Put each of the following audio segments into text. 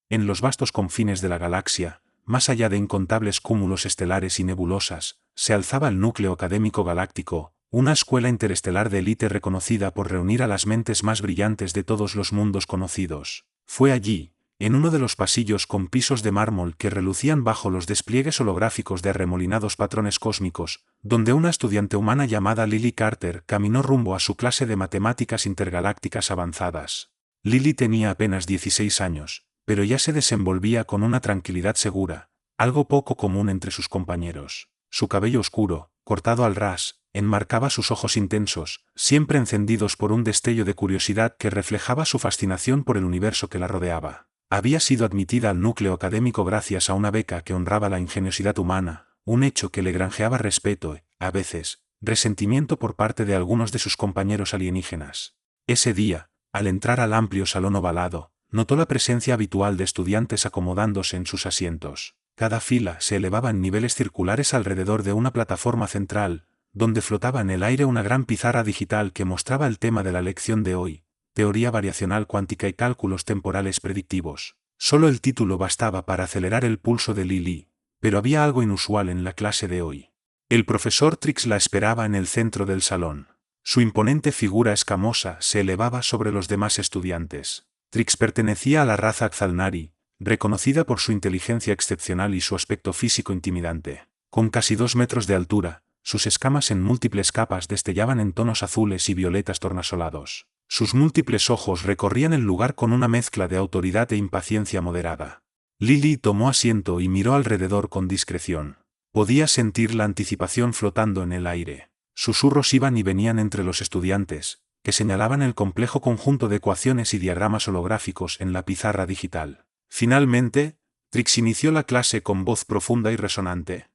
En los vastos confines de la galaxia, más allá de incontables cúmulos estelares y nebulosas, se alzaba el núcleo académico galáctico, una escuela interestelar de élite reconocida por reunir a las mentes más brillantes de todos los mundos conocidos. Fue allí, en uno de los pasillos con pisos de mármol que relucían bajo los despliegues holográficos de arremolinados patrones cósmicos, donde una estudiante humana llamada Lily Carter caminó rumbo a su clase de matemáticas intergalácticas avanzadas. Lily tenía apenas 16 años, pero ya se desenvolvía con una tranquilidad segura, algo poco común entre sus compañeros. Su cabello oscuro, cortado al ras, enmarcaba sus ojos intensos, siempre encendidos por un destello de curiosidad que reflejaba su fascinación por el universo que la rodeaba. Había sido admitida al núcleo académico gracias a una beca que honraba la ingeniosidad humana, un hecho que le granjeaba respeto y, a veces, resentimiento por parte de algunos de sus compañeros alienígenas. Ese día, al entrar al amplio salón ovalado, notó la presencia habitual de estudiantes acomodándose en sus asientos. Cada fila se elevaba en niveles circulares alrededor de una plataforma central, donde flotaba en el aire una gran pizarra digital que mostraba el tema de la lección de hoy: teoría variacional cuántica y cálculos temporales predictivos. Solo el título bastaba para acelerar el pulso de Lily, pero había algo inusual en la clase de hoy. El profesor Trix la esperaba en el centro del salón. Su imponente figura escamosa se elevaba sobre los demás estudiantes. Trix pertenecía a la raza Axalnari, reconocida por su inteligencia excepcional y su aspecto físico intimidante. Con casi 2 metros de altura, sus escamas en múltiples capas destellaban en tonos azules y violetas tornasolados. Sus múltiples ojos recorrían el lugar con una mezcla de autoridad e impaciencia moderada. Lily tomó asiento y miró alrededor con discreción. Podía sentir la anticipación flotando en el aire. Susurros iban y venían entre los estudiantes, que señalaban el complejo conjunto de ecuaciones y diagramas holográficos en la pizarra digital. Finalmente, Trix inició la clase con voz profunda y resonante.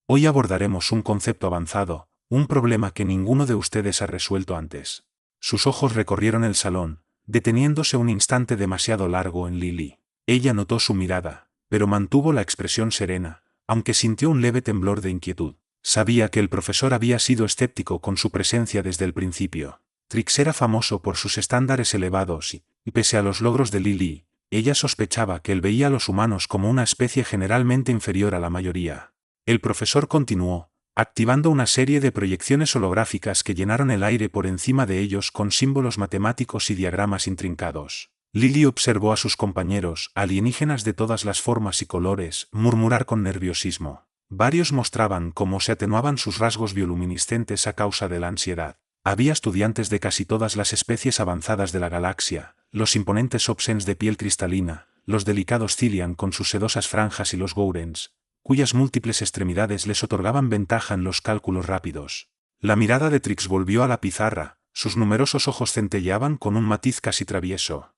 Hoy abordaremos un concepto avanzado, un problema que ninguno de ustedes ha resuelto antes. Sus ojos recorrieron el salón, deteniéndose un instante demasiado largo en Lily. Ella notó su mirada, pero mantuvo la expresión serena, aunque sintió un leve temblor de inquietud. Sabía que el profesor había sido escéptico con su presencia desde el principio. Trix era famoso por sus estándares elevados y, pese a los logros de Lily, ella sospechaba que él veía a los humanos como una especie generalmente inferior a la mayoría. El profesor continuó, activando una serie de proyecciones holográficas que llenaron el aire por encima de ellos con símbolos matemáticos y diagramas intrincados. Lily observó a sus compañeros, alienígenas de todas las formas y colores, murmurar con nerviosismo. Varios mostraban cómo se atenuaban sus rasgos bioluminiscentes a causa de la ansiedad. Había estudiantes de casi todas las especies avanzadas de la galaxia, los imponentes Obsens de piel cristalina, los delicados Cillian con sus sedosas franjas y los Gourens, cuyas múltiples extremidades les otorgaban ventaja en los cálculos rápidos. La mirada de Trix volvió a la pizarra, sus numerosos ojos centelleaban con un matiz casi travieso.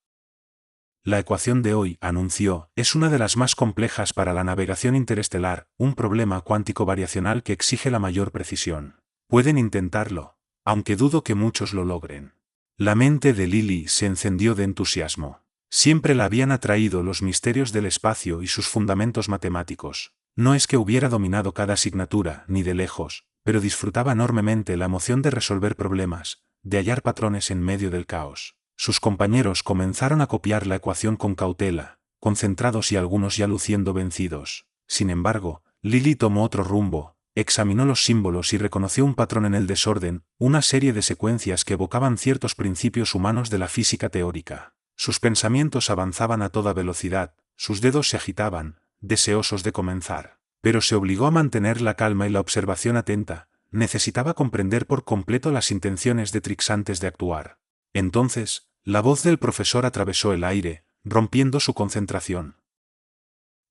La ecuación de hoy, anunció, es una de las más complejas para la navegación interestelar, un problema cuántico variacional que exige la mayor precisión. Pueden intentarlo, aunque dudo que muchos lo logren. La mente de Lily se encendió de entusiasmo. Siempre la habían atraído los misterios del espacio y sus fundamentos matemáticos. No es que hubiera dominado cada asignatura, ni de lejos, pero disfrutaba enormemente la emoción de resolver problemas, de hallar patrones en medio del caos. Sus compañeros comenzaron a copiar la ecuación con cautela, concentrados y algunos ya luciendo vencidos. Sin embargo, Lily tomó otro rumbo, examinó los símbolos y reconoció un patrón en el desorden, una serie de secuencias que evocaban ciertos principios humanos de la física teórica. Sus pensamientos avanzaban a toda velocidad, sus dedos se agitaban, deseosos de comenzar. Pero se obligó a mantener la calma y la observación atenta, necesitaba comprender por completo las intenciones de Trix antes de actuar. Entonces, la voz del profesor atravesó el aire, rompiendo su concentración.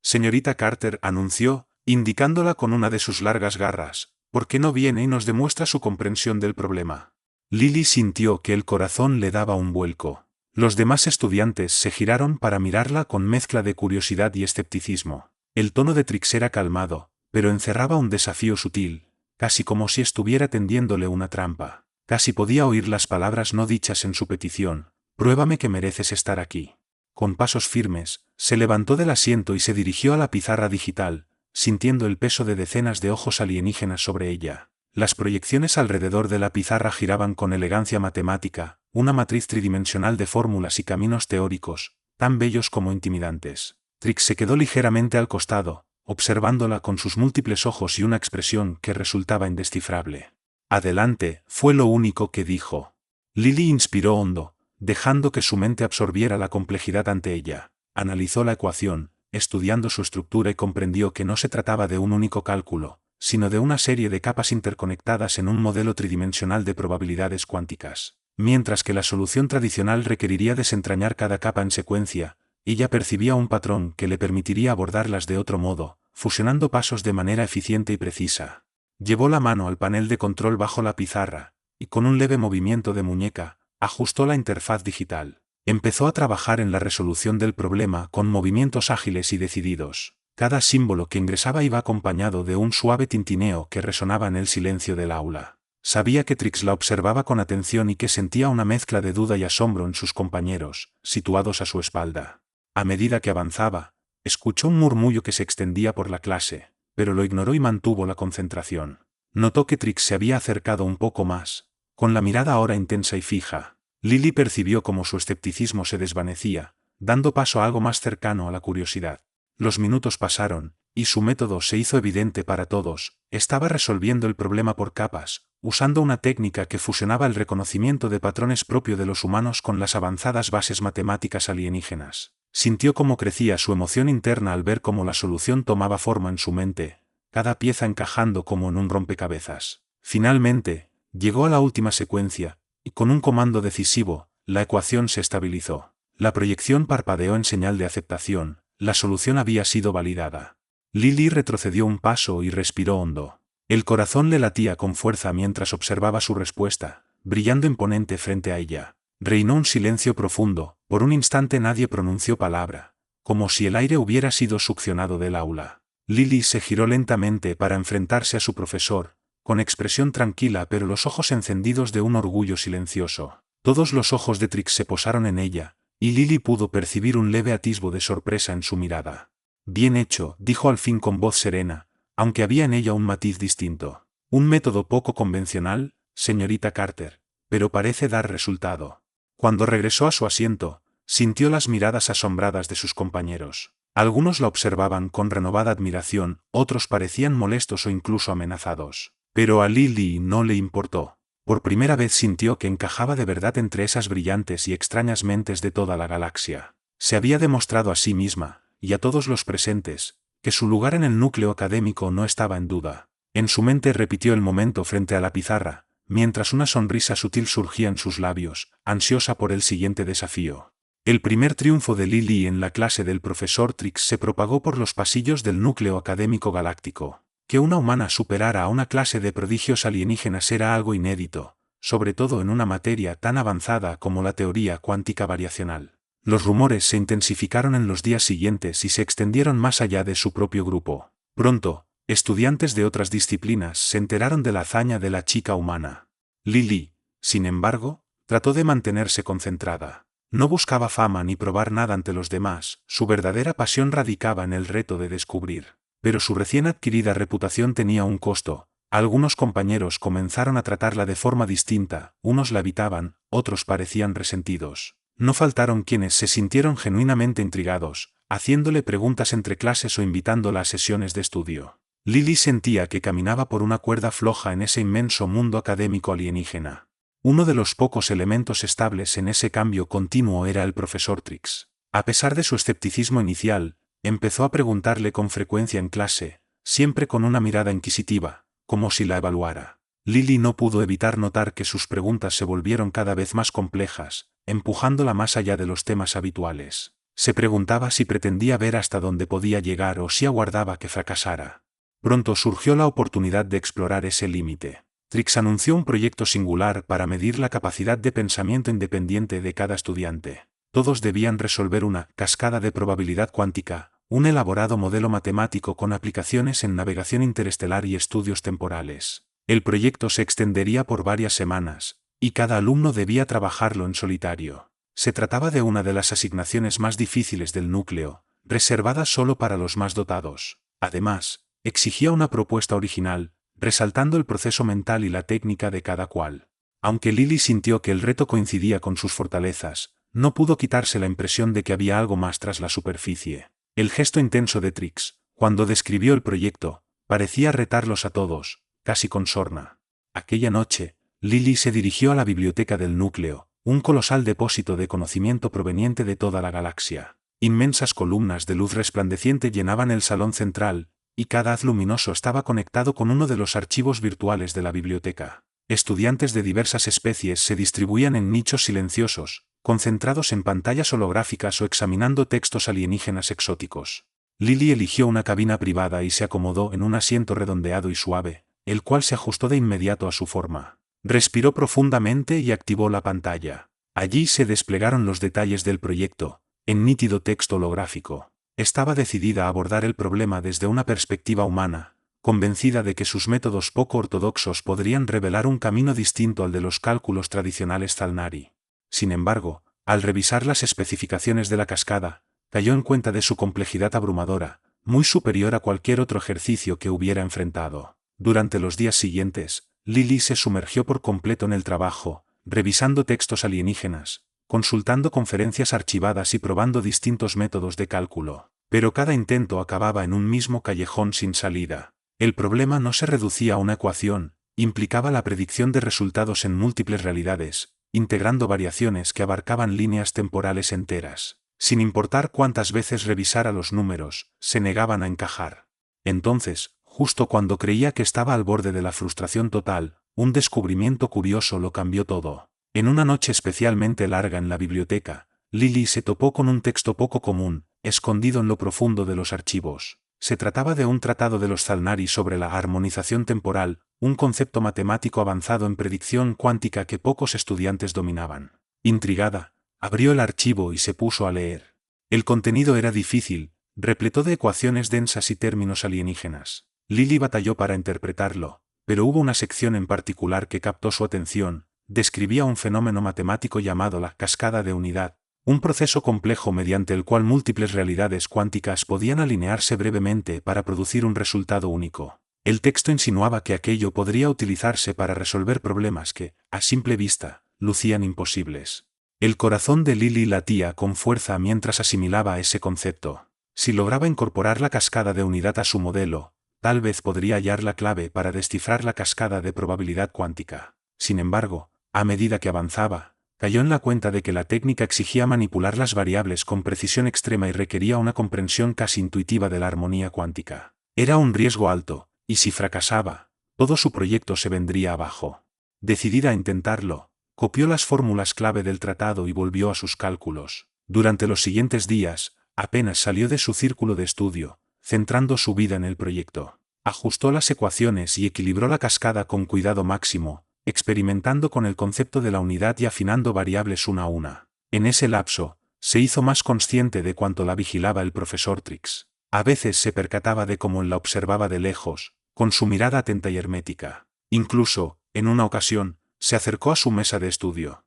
Señorita Carter, anunció, indicándola con una de sus largas garras, ¿por qué no viene y nos demuestra su comprensión del problema? Lily sintió que el corazón le daba un vuelco. Los demás estudiantes se giraron para mirarla con mezcla de curiosidad y escepticismo. El tono de Trix era calmado, pero encerraba un desafío sutil, casi como si estuviera tendiéndole una trampa. Casi podía oír las palabras no dichas en su petición: «Pruébame que mereces estar aquí». Con pasos firmes, se levantó del asiento y se dirigió a la pizarra digital, sintiendo el peso de decenas de ojos alienígenas sobre ella. Las proyecciones alrededor de la pizarra giraban con elegancia matemática, una matriz tridimensional de fórmulas y caminos teóricos, tan bellos como intimidantes. Trix se quedó ligeramente al costado, observándola con sus múltiples ojos y una expresión que resultaba indescifrable. Adelante, fue lo único que dijo. Lily inspiró hondo, dejando que su mente absorbiera la complejidad ante ella. Analizó la ecuación, estudiando su estructura y comprendió que no se trataba de un único cálculo, sino de una serie de capas interconectadas en un modelo tridimensional de probabilidades cuánticas. Mientras que la solución tradicional requeriría desentrañar cada capa en secuencia, ella percibía un patrón que le permitiría abordarlas de otro modo, fusionando pasos de manera eficiente y precisa. Llevó la mano al panel de control bajo la pizarra, y con un leve movimiento de muñeca, ajustó la interfaz digital. Empezó a trabajar en la resolución del problema con movimientos ágiles y decididos. Cada símbolo que ingresaba iba acompañado de un suave tintineo que resonaba en el silencio del aula. Sabía que Trix la observaba con atención y que sentía una mezcla de duda y asombro en sus compañeros, situados a su espalda. A medida que avanzaba, escuchó un murmullo que se extendía por la clase, pero lo ignoró y mantuvo la concentración. Notó que Trix se había acercado un poco más, con la mirada ahora intensa y fija. Lily percibió cómo su escepticismo se desvanecía, dando paso a algo más cercano a la curiosidad. Los minutos pasaron, y su método se hizo evidente para todos. Estaba resolviendo el problema por capas, usando una técnica que fusionaba el reconocimiento de patrones propio de los humanos con las avanzadas bases matemáticas alienígenas. Sintió cómo crecía su emoción interna al ver cómo la solución tomaba forma en su mente, cada pieza encajando como en un rompecabezas. Finalmente, llegó a la última secuencia, y con un comando decisivo, la ecuación se estabilizó. La proyección parpadeó en señal de aceptación, la solución había sido validada. Lily retrocedió un paso y respiró hondo. El corazón le latía con fuerza mientras observaba su respuesta, brillando imponente frente a ella. Reinó un silencio profundo, por un instante nadie pronunció palabra, como si el aire hubiera sido succionado del aula. Lily se giró lentamente para enfrentarse a su profesor, con expresión tranquila pero los ojos encendidos de un orgullo silencioso. Todos los ojos de Trix se posaron en ella, y Lily pudo percibir un leve atisbo de sorpresa en su mirada. Bien hecho, dijo al fin con voz serena, aunque había en ella un matiz distinto. Un método poco convencional, señorita Carter, pero parece dar resultado. Cuando regresó a su asiento, sintió las miradas asombradas de sus compañeros. Algunos la observaban con renovada admiración, otros parecían molestos o incluso amenazados. Pero a Lily no le importó. Por primera vez sintió que encajaba de verdad entre esas brillantes y extrañas mentes de toda la galaxia. Se había demostrado a sí misma, y a todos los presentes, que su lugar en el núcleo académico no estaba en duda. En su mente repitió el momento frente a la pizarra, mientras una sonrisa sutil surgía en sus labios, ansiosa por el siguiente desafío. El primer triunfo de Lily en la clase del profesor Trix se propagó por los pasillos del núcleo académico galáctico. Que una humana superara a una clase de prodigios alienígenas era algo inédito, sobre todo en una materia tan avanzada como la teoría cuántica variacional. Los rumores se intensificaron en los días siguientes y se extendieron más allá de su propio grupo. Pronto, estudiantes de otras disciplinas se enteraron de la hazaña de la chica humana. Lily, sin embargo, trató de mantenerse concentrada. No buscaba fama ni probar nada ante los demás, su verdadera pasión radicaba en el reto de descubrir. Pero su recién adquirida reputación tenía un costo. Algunos compañeros comenzaron a tratarla de forma distinta, unos la evitaban, otros parecían resentidos. No faltaron quienes se sintieron genuinamente intrigados, haciéndole preguntas entre clases o invitándola a sesiones de estudio. Lily sentía que caminaba por una cuerda floja en ese inmenso mundo académico alienígena. Uno de los pocos elementos estables en ese cambio continuo era el profesor Trix. A pesar de su escepticismo inicial, empezó a preguntarle con frecuencia en clase, siempre con una mirada inquisitiva, como si la evaluara. Lily no pudo evitar notar que sus preguntas se volvieron cada vez más complejas, empujándola más allá de los temas habituales. Se preguntaba si pretendía ver hasta dónde podía llegar o si aguardaba que fracasara. Pronto surgió la oportunidad de explorar ese límite. Trix anunció un proyecto singular para medir la capacidad de pensamiento independiente de cada estudiante. Todos debían resolver una cascada de probabilidad cuántica, un elaborado modelo matemático con aplicaciones en navegación interestelar y estudios temporales. El proyecto se extendería por varias semanas, y cada alumno debía trabajarlo en solitario. Se trataba de una de las asignaciones más difíciles del núcleo, reservada solo para los más dotados. Además, exigía una propuesta original, resaltando el proceso mental y la técnica de cada cual. Aunque Lily sintió que el reto coincidía con sus fortalezas, no pudo quitarse la impresión de que había algo más tras la superficie. El gesto intenso de Trix, cuando describió el proyecto, parecía retarlos a todos, casi con sorna. Aquella noche, Lily se dirigió a la biblioteca del núcleo, un colosal depósito de conocimiento proveniente de toda la galaxia. Inmensas columnas de luz resplandeciente llenaban el salón central, y cada haz luminoso estaba conectado con uno de los archivos virtuales de la biblioteca. Estudiantes de diversas especies se distribuían en nichos silenciosos, concentrados en pantallas holográficas o examinando textos alienígenas exóticos. Lily eligió una cabina privada y se acomodó en un asiento redondeado y suave, el cual se ajustó de inmediato a su forma. Respiró profundamente y activó la pantalla. Allí se desplegaron los detalles del proyecto, en nítido texto holográfico. Estaba decidida a abordar el problema desde una perspectiva humana, convencida de que sus métodos poco ortodoxos podrían revelar un camino distinto al de los cálculos tradicionales Zalnari. Sin embargo, al revisar las especificaciones de la cascada, cayó en cuenta de su complejidad abrumadora, muy superior a cualquier otro ejercicio que hubiera enfrentado. Durante los días siguientes, Lily se sumergió por completo en el trabajo, revisando textos alienígenas, consultando conferencias archivadas y probando distintos métodos de cálculo. Pero cada intento acababa en un mismo callejón sin salida. El problema no se reducía a una ecuación, implicaba la predicción de resultados en múltiples realidades, integrando variaciones que abarcaban líneas temporales enteras. Sin importar cuántas veces revisara los números, se negaban a encajar. Entonces, justo cuando creía que estaba al borde de la frustración total, un descubrimiento curioso lo cambió todo. En una noche especialmente larga en la biblioteca, Lily se topó con un texto poco común, escondido en lo profundo de los archivos. Se trataba de un tratado de los Zalnari sobre la armonización temporal, un concepto matemático avanzado en predicción cuántica que pocos estudiantes dominaban. Intrigada, abrió el archivo y se puso a leer. El contenido era difícil, repleto de ecuaciones densas y términos alienígenas. Lily batalló para interpretarlo, pero hubo una sección en particular que captó su atención. Describía un fenómeno matemático llamado la cascada de unidad, un proceso complejo mediante el cual múltiples realidades cuánticas podían alinearse brevemente para producir un resultado único. El texto insinuaba que aquello podría utilizarse para resolver problemas que, a simple vista, lucían imposibles. El corazón de Lily latía con fuerza mientras asimilaba ese concepto. Si lograba incorporar la cascada de unidad a su modelo, tal vez podría hallar la clave para descifrar la cascada de probabilidad cuántica. Sin embargo, a medida que avanzaba, cayó en la cuenta de que la técnica exigía manipular las variables con precisión extrema y requería una comprensión casi intuitiva de la armonía cuántica. Era un riesgo alto, y si fracasaba, todo su proyecto se vendría abajo. Decidida a intentarlo, copió las fórmulas clave del tratado y volvió a sus cálculos. Durante los siguientes días, apenas salió de su círculo de estudio, centrando su vida en el proyecto. Ajustó las ecuaciones y equilibró la cascada con cuidado máximo, experimentando con el concepto de la unidad y afinando variables una a una. En ese lapso, se hizo más consciente de cuánto la vigilaba el profesor Trix. A veces se percataba de cómo él la observaba de lejos, con su mirada atenta y hermética. Incluso, en una ocasión, se acercó a su mesa de estudio.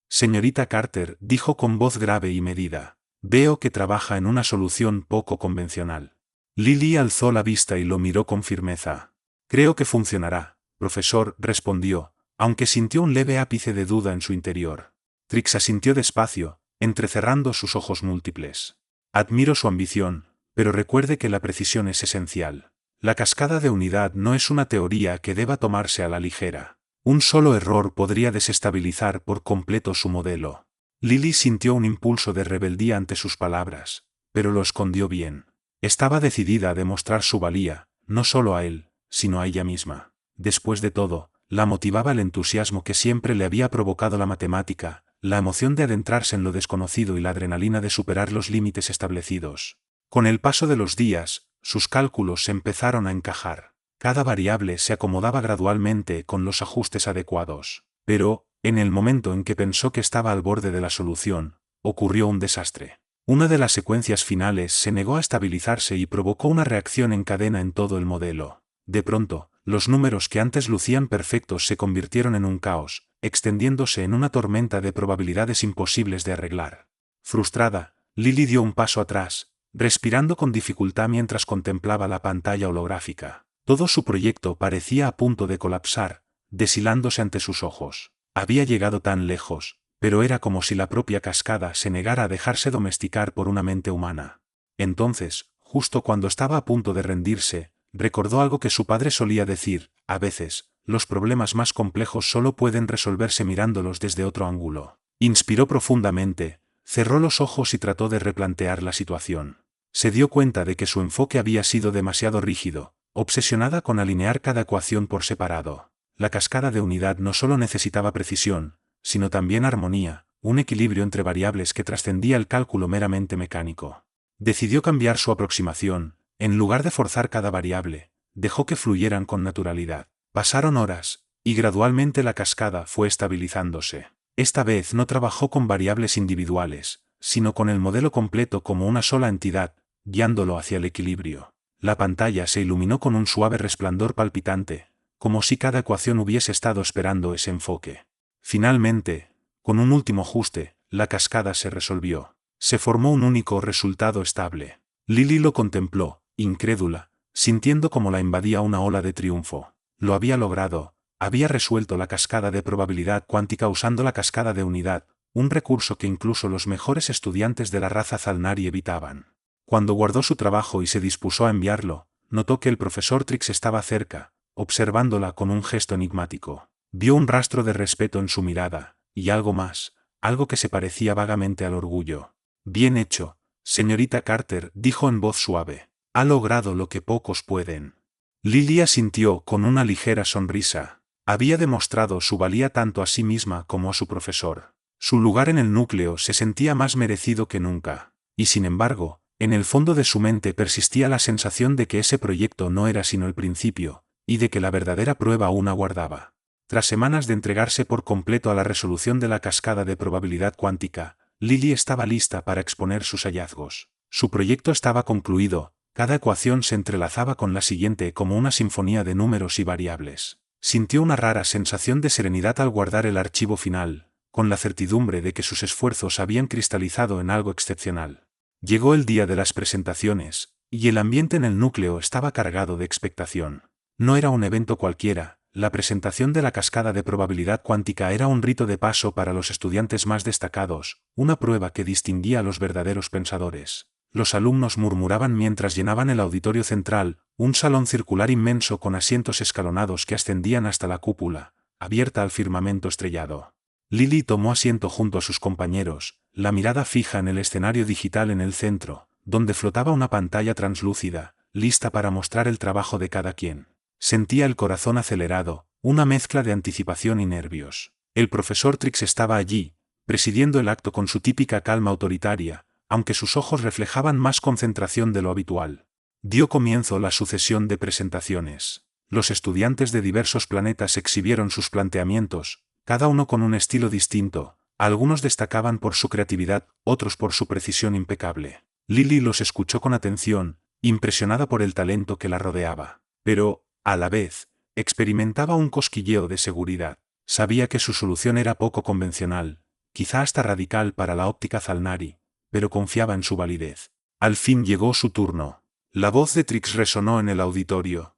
«Señorita Carter», dijo con voz grave y medida, «veo que trabaja en una solución poco convencional». Lily alzó la vista y lo miró con firmeza. «Creo que funcionará, profesor», respondió, aunque sintió un leve ápice de duda en su interior. Trix asintió despacio, entrecerrando sus ojos múltiples. «Admiro su ambición, pero recuerde que la precisión es esencial. La cascada de unidad no es una teoría que deba tomarse a la ligera. Un solo error podría desestabilizar por completo su modelo». Lily sintió un impulso de rebeldía ante sus palabras, pero lo escondió bien. Estaba decidida a demostrar su valía, no solo a él, sino a ella misma. Después de todo, la motivaba el entusiasmo que siempre le había provocado la matemática, la emoción de adentrarse en lo desconocido y la adrenalina de superar los límites establecidos. Con el paso de los días, sus cálculos empezaron a encajar. Cada variable se acomodaba gradualmente con los ajustes adecuados. Pero, en el momento en que pensó que estaba al borde de la solución, ocurrió un desastre. Una de las secuencias finales se negó a estabilizarse y provocó una reacción en cadena en todo el modelo. De pronto, los números que antes lucían perfectos se convirtieron en un caos, extendiéndose en una tormenta de probabilidades imposibles de arreglar. Frustrada, Lily dio un paso atrás, respirando con dificultad mientras contemplaba la pantalla holográfica. Todo su proyecto parecía a punto de colapsar, deshilándose ante sus ojos. Había llegado tan lejos, pero era como si la propia cascada se negara a dejarse domesticar por una mente humana. Entonces, justo cuando estaba a punto de rendirse, recordó algo que su padre solía decir: a veces, los problemas más complejos solo pueden resolverse mirándolos desde otro ángulo. Inspiró profundamente, cerró los ojos y trató de replantear la situación. Se dio cuenta de que su enfoque había sido demasiado rígido, obsesionada con alinear cada ecuación por separado. La cascada de unidad no solo necesitaba precisión, sino también armonía, un equilibrio entre variables que trascendía el cálculo meramente mecánico. Decidió cambiar su aproximación. En lugar de forzar cada variable, dejó que fluyeran con naturalidad. Pasaron horas, y gradualmente la cascada fue estabilizándose. Esta vez no trabajó con variables individuales, sino con el modelo completo como una sola entidad, guiándolo hacia el equilibrio. La pantalla se iluminó con un suave resplandor palpitante, como si cada ecuación hubiese estado esperando ese enfoque. Finalmente, con un último ajuste, la cascada se resolvió. Se formó un único resultado estable. Lily lo contempló, incrédula, sintiendo como la invadía una ola de triunfo. Lo había logrado, había resuelto la cascada de probabilidad cuántica usando la cascada de unidad, un recurso que incluso los mejores estudiantes de la raza Zalnari evitaban. Cuando guardó su trabajo y se dispuso a enviarlo, notó que el profesor Trix estaba cerca, observándola con un gesto enigmático. Vio un rastro de respeto en su mirada, y algo más, algo que se parecía vagamente al orgullo. Bien hecho, señorita Carter, dijo en voz suave. Ha logrado lo que pocos pueden. Lily asintió con una ligera sonrisa. Había demostrado su valía tanto a sí misma como a su profesor. Su lugar en el núcleo se sentía más merecido que nunca. Y sin embargo, en el fondo de su mente persistía la sensación de que ese proyecto no era sino el principio, y de que la verdadera prueba aún aguardaba. Tras semanas de entregarse por completo a la resolución de la cascada de probabilidad cuántica, Lily estaba lista para exponer sus hallazgos. Su proyecto estaba concluido, cada ecuación se entrelazaba con la siguiente como una sinfonía de números y variables. Sintió una rara sensación de serenidad al guardar el archivo final, con la certidumbre de que sus esfuerzos habían cristalizado en algo excepcional. Llegó el día de las presentaciones, y el ambiente en el núcleo estaba cargado de expectación. No era un evento cualquiera. La presentación de la cascada de probabilidad cuántica era un rito de paso para los estudiantes más destacados, una prueba que distinguía a los verdaderos pensadores. Los alumnos murmuraban mientras llenaban el auditorio central, un salón circular inmenso con asientos escalonados que ascendían hasta la cúpula, abierta al firmamento estrellado. Lily tomó asiento junto a sus compañeros, la mirada fija en el escenario digital en el centro, donde flotaba una pantalla translúcida, lista para mostrar el trabajo de cada quien. Sentía el corazón acelerado, una mezcla de anticipación y nervios. El profesor Trix estaba allí, presidiendo el acto con su típica calma autoritaria, aunque sus ojos reflejaban más concentración de lo habitual. Dio comienzo la sucesión de presentaciones. Los estudiantes de diversos planetas exhibieron sus planteamientos, cada uno con un estilo distinto. Algunos destacaban por su creatividad, otros por su precisión impecable. Lily los escuchó con atención, impresionada por el talento que la rodeaba. Pero, a la vez, experimentaba un cosquilleo de seguridad. Sabía que su solución era poco convencional, quizá hasta radical para la óptica Zalnari, pero confiaba en su validez. Al fin llegó su turno. La voz de Trix resonó en el auditorio.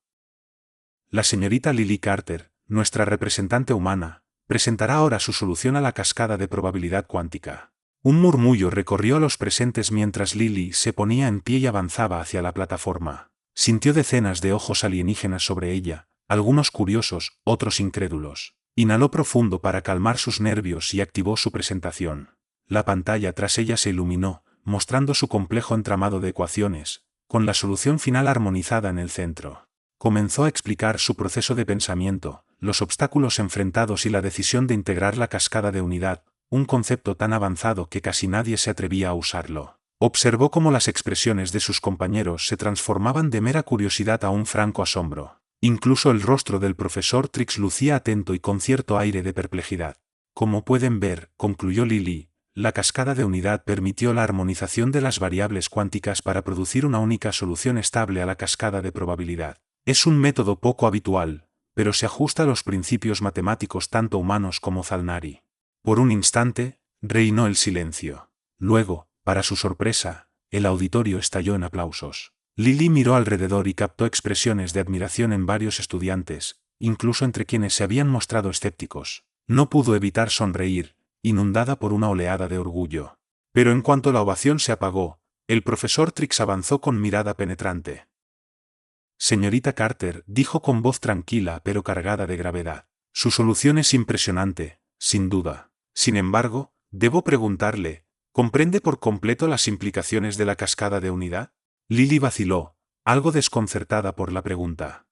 La señorita Lily Carter, nuestra representante humana, presentará ahora su solución a la cascada de probabilidad cuántica. Un murmullo recorrió a los presentes mientras Lily se ponía en pie y avanzaba hacia la plataforma. Sintió decenas de ojos alienígenas sobre ella, algunos curiosos, otros incrédulos. Inhaló profundo para calmar sus nervios y activó su presentación. La pantalla tras ella se iluminó, mostrando su complejo entramado de ecuaciones, con la solución final armonizada en el centro. Comenzó a explicar su proceso de pensamiento, los obstáculos enfrentados y la decisión de integrar la cascada de unidad, un concepto tan avanzado que casi nadie se atrevía a usarlo. Observó cómo las expresiones de sus compañeros se transformaban de mera curiosidad a un franco asombro. Incluso el rostro del profesor Trix lucía atento y con cierto aire de perplejidad. Como pueden ver, concluyó Lily, la cascada de unidad permitió la armonización de las variables cuánticas para producir una única solución estable a la cascada de probabilidad. Es un método poco habitual, pero se ajusta a los principios matemáticos tanto humanos como Zalnari. Por un instante, reinó el silencio. Luego, para su sorpresa, el auditorio estalló en aplausos. Lily miró alrededor y captó expresiones de admiración en varios estudiantes, incluso entre quienes se habían mostrado escépticos. No pudo evitar sonreír, inundada por una oleada de orgullo. Pero en cuanto la ovación se apagó, el profesor Trix avanzó con mirada penetrante. Señorita Carter, dijo con voz tranquila pero cargada de gravedad. Su solución es impresionante, sin duda. Sin embargo, debo preguntarle, ¿comprende por completo las implicaciones de la cascada de unidad? Lily vaciló, algo desconcertada por la pregunta.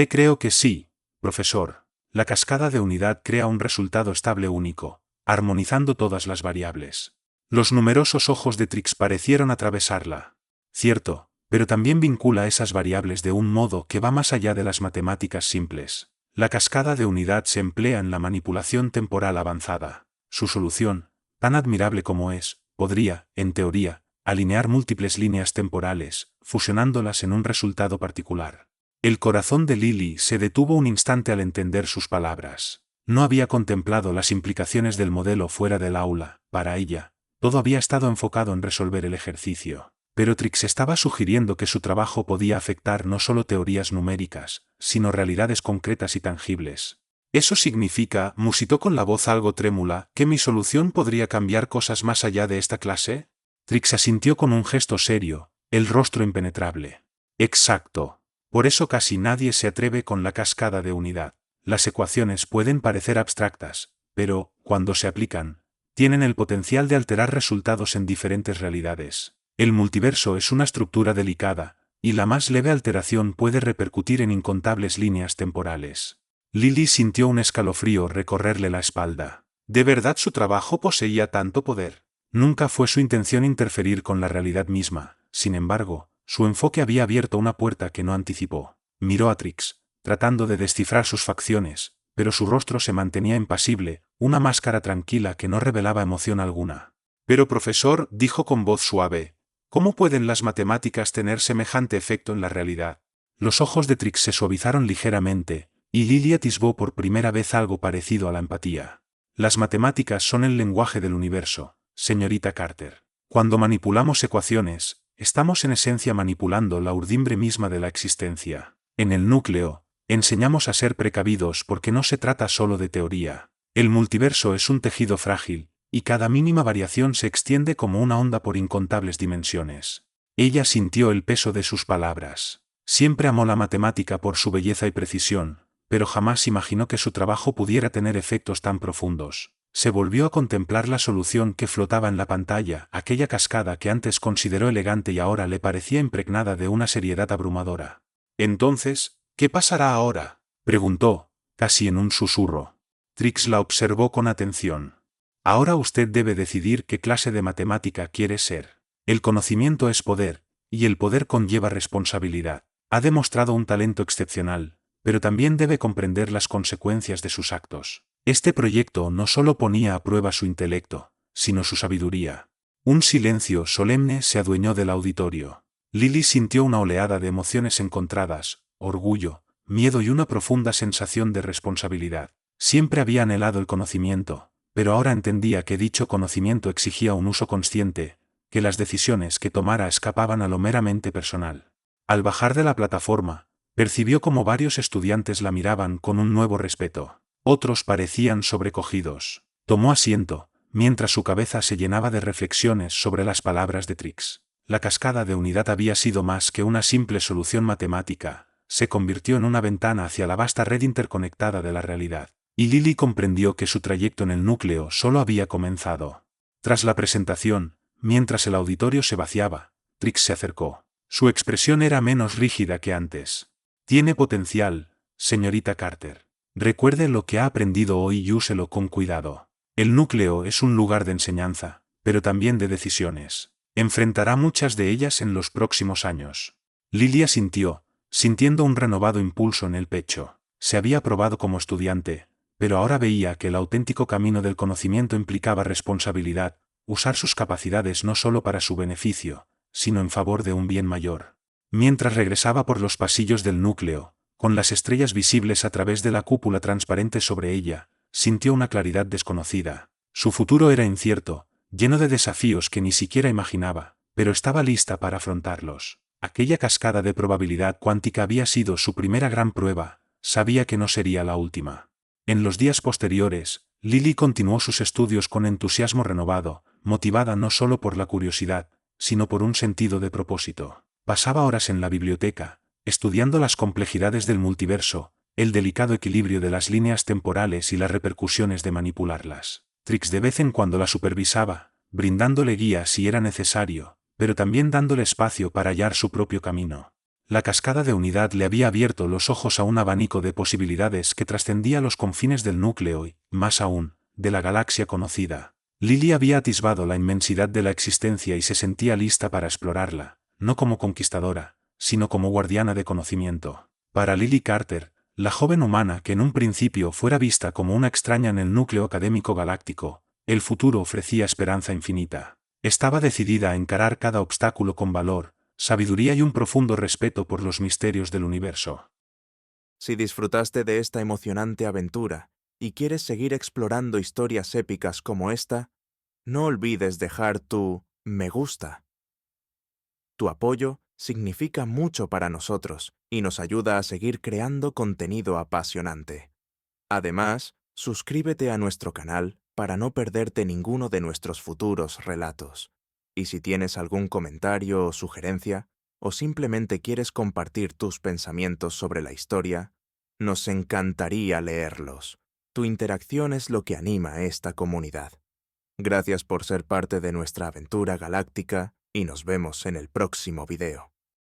Creo que sí, profesor. La cascada de unidad crea un resultado estable único, armonizando todas las variables. Los numerosos ojos de Trix parecieron atravesarla. Cierto, pero también vincula esas variables de un modo que va más allá de las matemáticas simples. La cascada de unidad se emplea en la manipulación temporal avanzada. Su solución, tan admirable como es, podría, en teoría, alinear múltiples líneas temporales, fusionándolas en un resultado particular. El corazón de Lily se detuvo un instante al entender sus palabras. No había contemplado las implicaciones del modelo fuera del aula. Para ella, todo había estado enfocado en resolver el ejercicio. Pero Trix estaba sugiriendo que su trabajo podía afectar no solo teorías numéricas, sino realidades concretas y tangibles. «Eso significa», musitó con la voz algo trémula, «que mi solución podría cambiar cosas más allá de esta clase». Trix asintió con un gesto serio, el rostro impenetrable. «Exacto. Por eso casi nadie se atreve con la cascada de unidad. Las ecuaciones pueden parecer abstractas, pero, cuando se aplican, tienen el potencial de alterar resultados en diferentes realidades. El multiverso es una estructura delicada, y la más leve alteración puede repercutir en incontables líneas temporales». Lily sintió un escalofrío recorrerle la espalda. ¿De verdad su trabajo poseía tanto poder? Nunca fue su intención interferir con la realidad misma. Sin embargo, su enfoque había abierto una puerta que no anticipó. Miró a Trix, tratando de descifrar sus facciones, pero su rostro se mantenía impasible, una máscara tranquila que no revelaba emoción alguna. «Pero profesor», dijo con voz suave, «¿cómo pueden las matemáticas tener semejante efecto en la realidad?» Los ojos de Trix se suavizaron ligeramente, y Lily atisbó por primera vez algo parecido a la empatía. «Las matemáticas son el lenguaje del universo, señorita Carter. Cuando manipulamos ecuaciones, estamos en esencia manipulando la urdimbre misma de la existencia. En el núcleo, enseñamos a ser precavidos porque no se trata solo de teoría. El multiverso es un tejido frágil, y cada mínima variación se extiende como una onda por incontables dimensiones». Ella sintió el peso de sus palabras. Siempre amó la matemática por su belleza y precisión, pero jamás imaginó que su trabajo pudiera tener efectos tan profundos. Se volvió a contemplar la solución que flotaba en la pantalla, aquella cascada que antes consideró elegante y ahora le parecía impregnada de una seriedad abrumadora. «Entonces, ¿qué pasará ahora?», preguntó, casi en un susurro. Trix la observó con atención. «Ahora usted debe decidir qué clase de matemática quiere ser. El conocimiento es poder, y el poder conlleva responsabilidad. Ha demostrado un talento excepcional, pero también debe comprender las consecuencias de sus actos. Este proyecto no solo ponía a prueba su intelecto, sino su sabiduría». Un silencio solemne se adueñó del auditorio. Lily sintió una oleada de emociones encontradas, orgullo, miedo y una profunda sensación de responsabilidad. Siempre había anhelado el conocimiento, pero ahora entendía que dicho conocimiento exigía un uso consciente, que las decisiones que tomara escapaban a lo meramente personal. Al bajar de la plataforma, percibió como varios estudiantes la miraban con un nuevo respeto. Otros parecían sobrecogidos. Tomó asiento, mientras su cabeza se llenaba de reflexiones sobre las palabras de Trix. La cascada de unidad había sido más que una simple solución matemática, se convirtió en una ventana hacia la vasta red interconectada de la realidad. Y Lily comprendió que su trayecto en el núcleo solo había comenzado. Tras la presentación, mientras el auditorio se vaciaba, Trix se acercó. Su expresión era menos rígida que antes. «Tiene potencial, señorita Carter. Recuerde lo que ha aprendido hoy y úselo con cuidado. El núcleo es un lugar de enseñanza, pero también de decisiones. Enfrentará muchas de ellas en los próximos años». Lily asintió, sintiendo un renovado impulso en el pecho. Se había probado como estudiante, pero ahora veía que el auténtico camino del conocimiento implicaba responsabilidad, usar sus capacidades no solo para su beneficio, sino en favor de un bien mayor. Mientras regresaba por los pasillos del núcleo, con las estrellas visibles a través de la cúpula transparente sobre ella, sintió una claridad desconocida. Su futuro era incierto, lleno de desafíos que ni siquiera imaginaba, pero estaba lista para afrontarlos. Aquella cascada de probabilidad cuántica había sido su primera gran prueba, sabía que no sería la última. En los días posteriores, Lily continuó sus estudios con entusiasmo renovado, motivada no solo por la curiosidad, sino por un sentido de propósito. Pasaba horas en la biblioteca, estudiando las complejidades del multiverso, el delicado equilibrio de las líneas temporales y las repercusiones de manipularlas. Trix de vez en cuando la supervisaba, brindándole guía si era necesario, pero también dándole espacio para hallar su propio camino. La cascada de unidad le había abierto los ojos a un abanico de posibilidades que trascendía los confines del núcleo y, más aún, de la galaxia conocida. Lily había atisbado la inmensidad de la existencia y se sentía lista para explorarla, no como conquistadora, sino como guardiana de conocimiento. Para Lily Carter, la joven humana que en un principio fuera vista como una extraña en el núcleo académico galáctico, el futuro ofrecía esperanza infinita. Estaba decidida a encarar cada obstáculo con valor, sabiduría y un profundo respeto por los misterios del universo. Si disfrutaste de esta emocionante aventura y quieres seguir explorando historias épicas como esta, no olvides dejar tu me gusta. Tu apoyo significa mucho para nosotros y nos ayuda a seguir creando contenido apasionante. Además, suscríbete a nuestro canal para no perderte ninguno de nuestros futuros relatos. Y si tienes algún comentario o sugerencia, o simplemente quieres compartir tus pensamientos sobre la historia, nos encantaría leerlos. Tu interacción es lo que anima a esta comunidad. Gracias por ser parte de nuestra aventura galáctica y nos vemos en el próximo video.